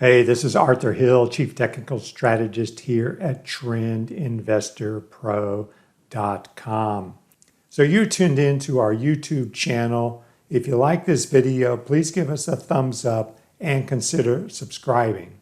Hey, this is Arthur Hill, Chief Technical Strategist here at TrendInvestorPro.com. So you tuned in to our YouTube channel. If you like this video, please give us a thumbs up and consider subscribing.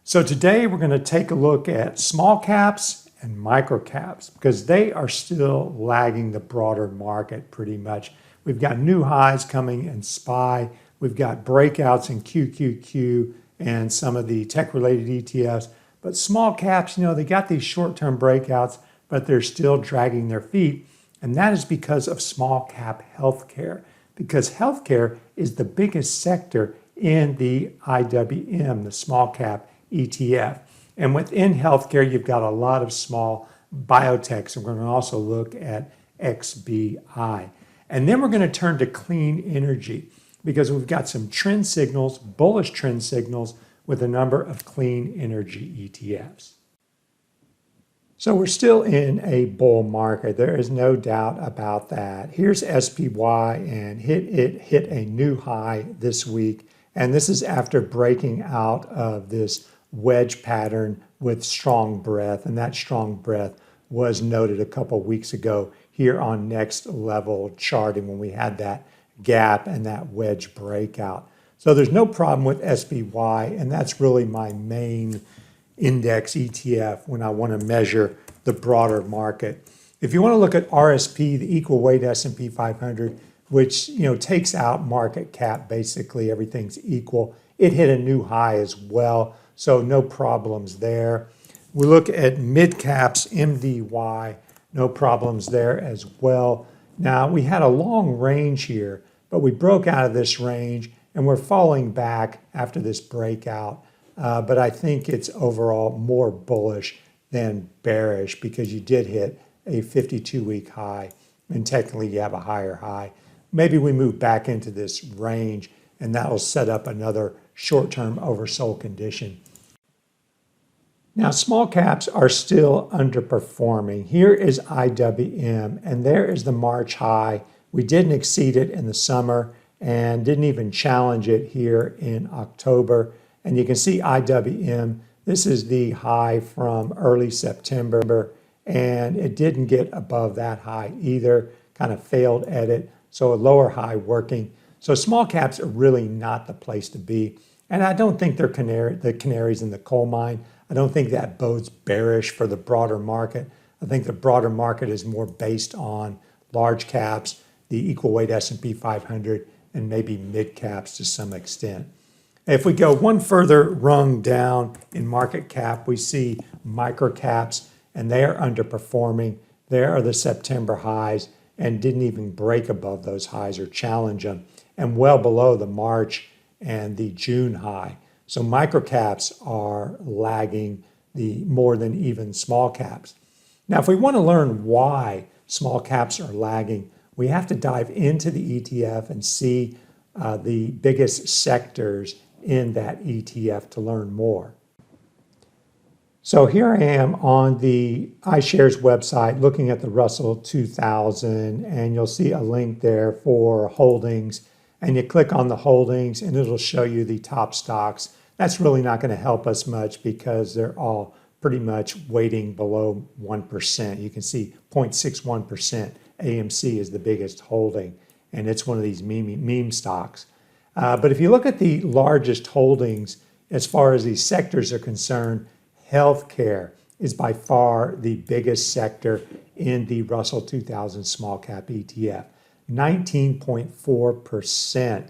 So today we're going to take a look at small caps and micro caps because they are still lagging the broader market pretty much. We've got new highs coming in SPY. We've got breakouts in QQQ and some of the tech-related ETFs. But small caps, they got these short-term breakouts, but they're still dragging their feet. And that is because of small cap healthcare, because healthcare is the biggest sector in the IWM, the small cap ETF. And within healthcare, you've got a lot of small biotechs. And we're going to also look at XBI. And then we're going to turn to clean energy, because we've got some trend signals, bullish trend signals, with a number of clean energy ETFs. So we're still in a bull market. There is no doubt about that. Here's SPY, and it hit a new high this week. And this is after breaking out of this wedge pattern with strong breadth. And that strong breadth was noted a couple weeks ago here on next level charting when we had that gap and that wedge breakout. So there's no problem with SPY, and that's really my main index ETF when I want to measure the broader market. If you want to look at RSP, the equal weight S&P 500, which takes out market cap, basically everything's equal, it hit a new high as well, so no problems there. We look at mid caps, MDY, no problems there as well. Now, we had a long range here, but we broke out of this range and we're falling back after this breakout. But I think it's overall more bullish than bearish because you did hit a 52-week high and technically you have a higher high. Maybe we move back into this range and that will set up another short-term oversold condition. Now, small caps are still underperforming. Here is IWM, and there is the March high. We didn't exceed it in the summer and didn't even challenge it here in October. And you can see IWM, this is the high from early September, and it didn't get above that high either, kind of failed at it. So a lower high working. So small caps are really not the place to be. And I don't think they're the canaries in the coal mine. I don't think that bodes bearish for the broader market. I think the broader market is more based on large caps, the equal weight S&P 500, and maybe mid caps to some extent. If we go one further rung down in market cap, we see micro caps, and they are underperforming. There are the September highs and didn't even break above those highs or challenge them, and well below the March and the June high. So micro caps are lagging the more than even small caps. Now, if we want to learn why small caps are lagging, we have to dive into the ETF and see the biggest sectors in that ETF to learn more. So here I am on the iShares website looking at the Russell 2000, and you'll see a link there for holdings. And you click on the holdings and it'll show you the top stocks. That's really not going to help us much because they're all pretty much weighting below 1%. You can see 0.61%. AMC is the biggest holding, and it's one of these meme stocks. But if you look at the largest holdings, as far as these sectors are concerned, healthcare is by far the biggest sector in the Russell 2000 small cap ETF. 19.4%.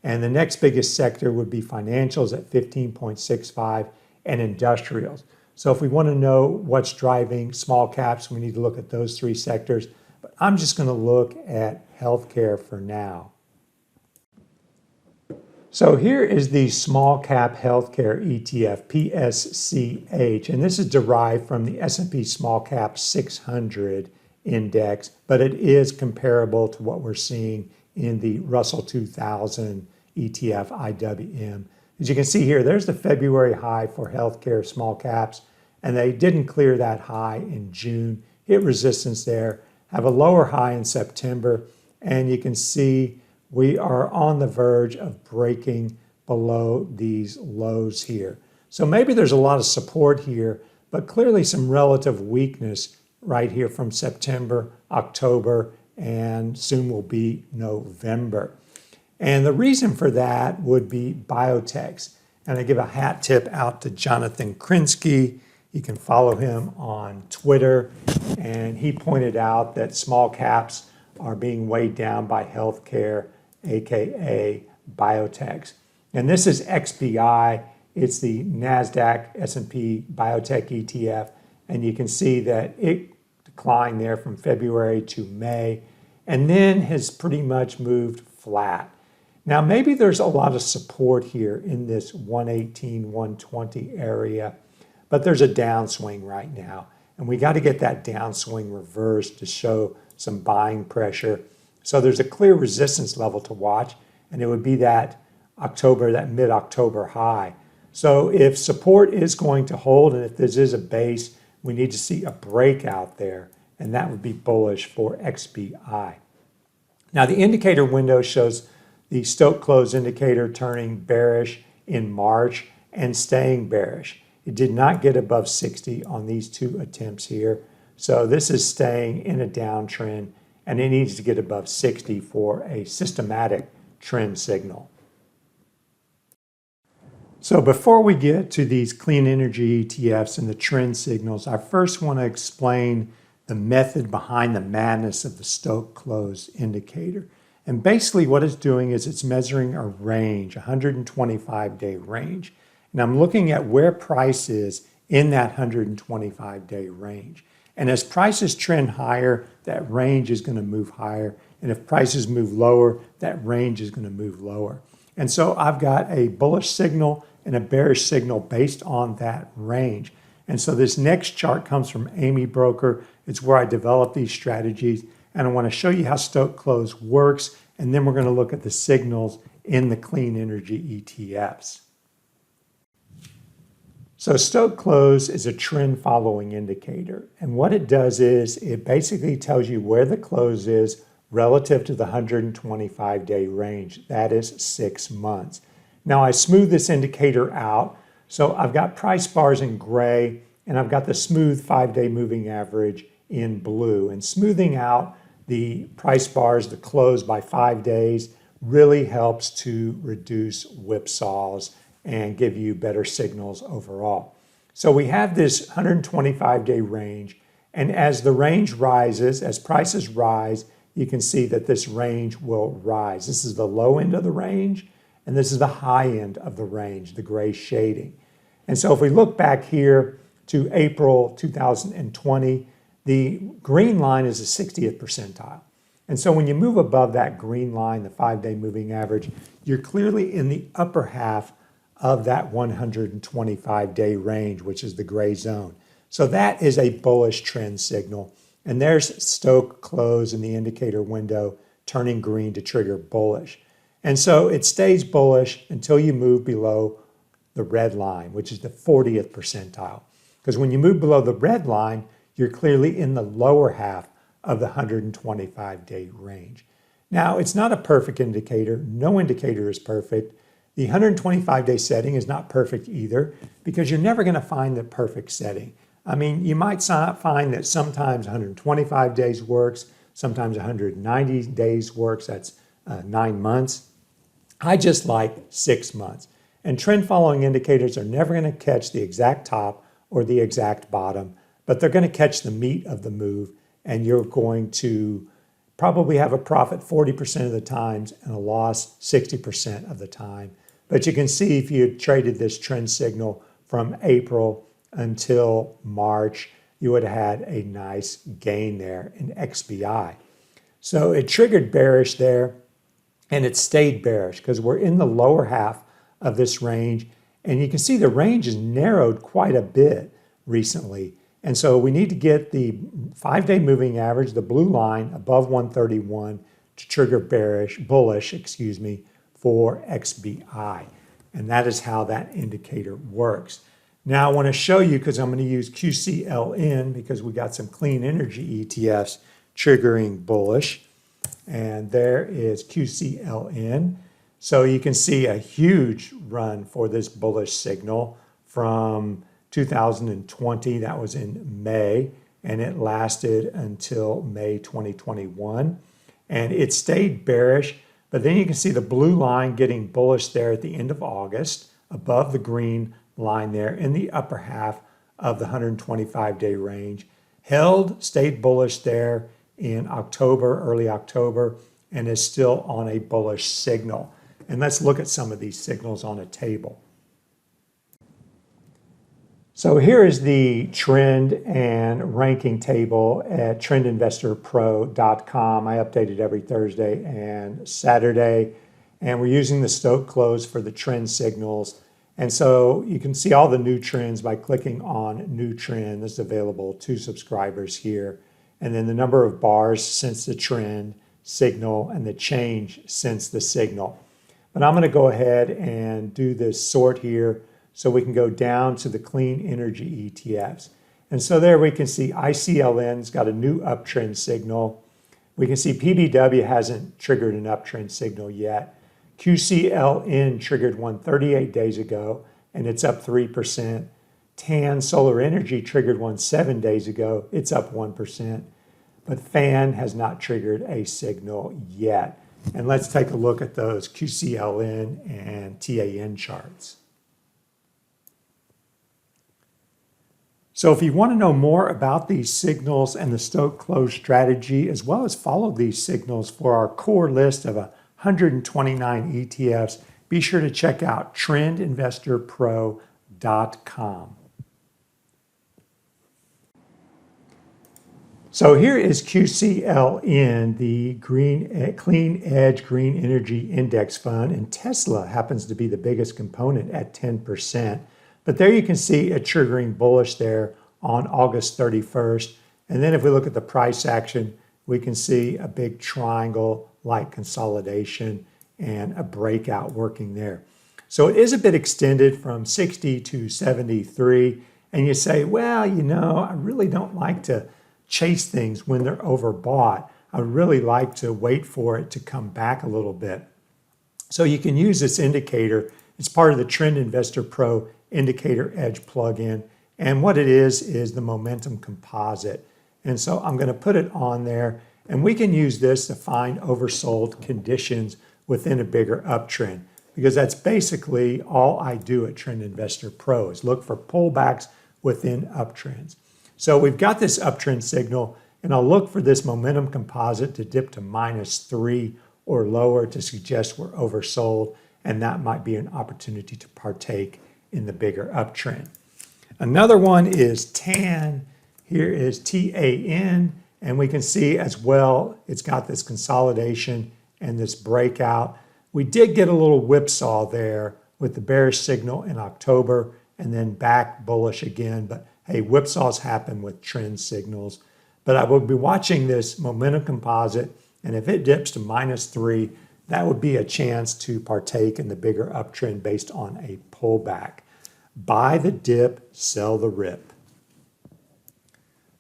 And the next biggest sector would be financials at 15.65 and industrials. So if we want to know what's driving small caps, we need to look at those three sectors. But I'm just going to look at healthcare for now. So here is the small cap healthcare ETF, PSCH, and this is derived from the S&P small cap 600 index, but it is comparable to what we're seeing in the Russell 2000 ETF IWM. As you can see here, there's the February high for healthcare small caps, and they didn't clear that high in June. Hit resistance there, have a lower high in September, and you can see we are on the verge of breaking below these lows here. So maybe there's a lot of support here, but clearly some relative weakness right here from September, October, and soon will be November. And the reason for that would be biotechs. And I give a hat tip out to Jonathan Krinsky. You can follow him on Twitter. And he pointed out that small caps are being weighed down by healthcare, AKA biotechs. And this is XBI. It's the NASDAQ S&P Biotech ETF. And you can see that it declined there from February to May, and then has pretty much moved flat. Now, maybe there's a lot of support here in this 118, 120 area, but there's a downswing right now. And we got to get that downswing reversed to show some buying pressure. So there's a clear resistance level to watch, and it would be that October, that mid-October high. So if support is going to hold, and if this is a base, we need to see a breakout there, and that would be bullish for XBI. Now, the indicator window shows the StochClose indicator turning bearish in March and staying bearish. It did not get above 60 on these two attempts here. So this is staying in a downtrend, and it needs to get above 60 for a systematic trend signal. So before we get to these clean energy ETFs and the trend signals, I first want to explain the method behind the madness of the StochClose indicator. And basically what it's doing is it's measuring a range, a 125-day range. And I'm looking at where price is in that 125-day range. And as prices trend higher, that range is going to move higher. And if prices move lower, that range is going to move lower. And so I've got a bullish signal and a bearish signal based on that range. And so this next chart comes from Amy Broker. It's where I develop these strategies. And I want to show you how StochClose works. And then we're going to look at the signals in the clean energy ETFs. So StochClose is a trend following indicator. And what it does is it basically tells you where the close is relative to the 125-day range. That is 6 months. Now I smooth this indicator out. So I've got price bars in gray, and I've got the smooth 5-day moving average in blue. And smoothing out the price bars, the close by 5 days, really helps to reduce whipsaws and give you better signals overall. So we have this 125-day range, and as the range rises, as prices rise, you can see that this range will rise. This is the low end of the range, and this is the high end of the range, the gray shading. And so if we look back here to April 2020, the green line is the 60th percentile. And so when you move above that green line, the 5-day moving average, you're clearly in the upper half of that 125-day range, which is the gray zone. So that is a bullish trend signal. And there's StochClose in the indicator window turning green to trigger bullish. And so it stays bullish until you move below the red line, which is the 40th percentile. Because when you move below the red line, you're clearly in the lower half of the 125-day range. Now, it's not a perfect indicator. No indicator is perfect. The 125-day setting is not perfect either, because you're never going to find the perfect setting. I mean, you might find that sometimes 125 days works, sometimes 190 days works, that's 9 months. I just like 6 months. And trend following indicators are never going to catch the exact top or the exact bottom, but they're going to catch the meat of the move, and you're going to probably have a profit 40% of the times and a loss 60% of the time. But you can see if you had traded this trend signal from April until March, you would have had a nice gain there in XBI. So it triggered bearish there, and it stayed bearish because we're in the lower half of this range. And you can see the range has narrowed quite a bit recently. And so we need to get the 5-day moving average, the blue line, above 131 to trigger bullish, for XBI. And that is how that indicator works. Now I want to show you, because I'm going to use QCLN because we got some clean energy ETFs triggering bullish. And there is QCLN. So you can see a huge run for this bullish signal from 2020. That was in May, and it lasted until May 2021. And it stayed bearish, but then you can see the blue line getting bullish there at the end of August, above the green line there in the upper half of the 125-day range. Held, stayed bullish there in October, early October, and is still on a bullish signal. And let's look at some of these signals on a table. So here is the trend and ranking table at trendinvestorpro.com. I update it every Thursday and Saturday, and we're using the StochClose for the trend signals. And so you can see all the new trends by clicking on New Trend. This is available to subscribers here. And then the number of bars since the trend signal and the change since the signal. But I'm going to go ahead and do this sort here so we can go down to the clean energy ETFs. And so there we can see ICLN's got a new uptrend signal. We can see PBW hasn't triggered an uptrend signal yet. QCLN triggered one 38 days ago, and it's up 3%. TAN Solar Energy triggered one 7 days ago. It's up 1%. But FAN has not triggered a signal yet. And let's take a look at those QCLN and TAN charts. So if you want to know more about these signals and the StochClose strategy, as well as follow these signals for our core list of 129 ETFs, be sure to check out trendinvestorpro.com. So here is QCLN, the Clean Edge Green Energy Index Fund, and Tesla happens to be the biggest component at 10%. But there you can see it triggering bullish there on August 31st. And then if we look at the price action, we can see a big triangle-like consolidation and a breakout working there. So it is a bit extended from 60 to 73. And you say, well, you know, I really don't like to chase things when they're overbought. I really like to wait for it to come back a little bit. So you can use this indicator. It's part of the Trend Investor Pro Indicator Edge plugin. And what it is the momentum composite. And so I'm going to put it on there, and we can use this to find oversold conditions within a bigger uptrend, because that's basically all I do at Trend Investor Pro is look for pullbacks within uptrends. So we've got this uptrend signal, and I'll look for this momentum composite to dip to -3 or lower to suggest we're oversold, and that might be an opportunity to partake in the bigger uptrend. Another one is TAN. Here is TAN, and we can see as well it's got this consolidation and this breakout. We did get a little whipsaw there with the bearish signal in October and then back bullish again, but hey, whipsaws happen with trend signals. But I will be watching this momentum composite, and if it dips to -3, that would be a chance to partake in the bigger uptrend based on a pullback. Buy the dip, sell the rip.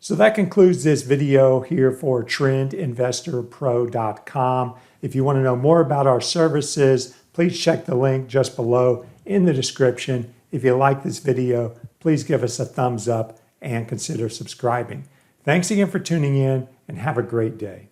So that concludes this video here for trendinvestorpro.com. If you want to know more about our services, please check the link just below in the description. If you like this video, please give us a thumbs up and consider subscribing. Thanks again for tuning in, and have a great day.